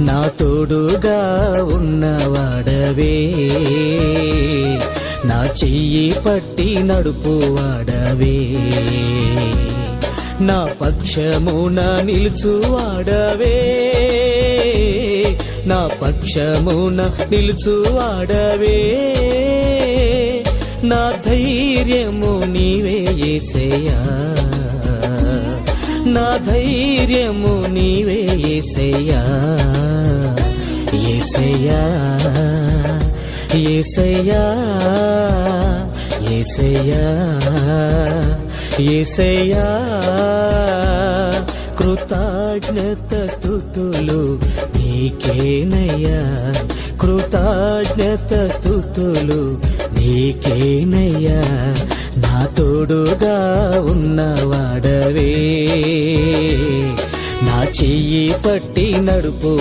నా తోడుగా ఉన్నవాడవే, నా చెయ్యి పట్టి నడుపువాడవే, నా పక్షమున నిలుచువాడవే, నా పక్షమున నిలుచువాడవే, నా ధైర్యము నీవే యేసయ్యా, నా ధైర్యము నీవే యేసయ్యా, యేసయ్యా యేసయ్యా యేసయ్యా యేసయ్యా. కృతజ్ఞత స్తుతులు నీకేనయ్యా, కృతజ్ఞత స్తుతులు నీకేనయ్యా, నా తోడుగా ఉన్నవాడవే, నా చెయ్యి పట్టి నడుపు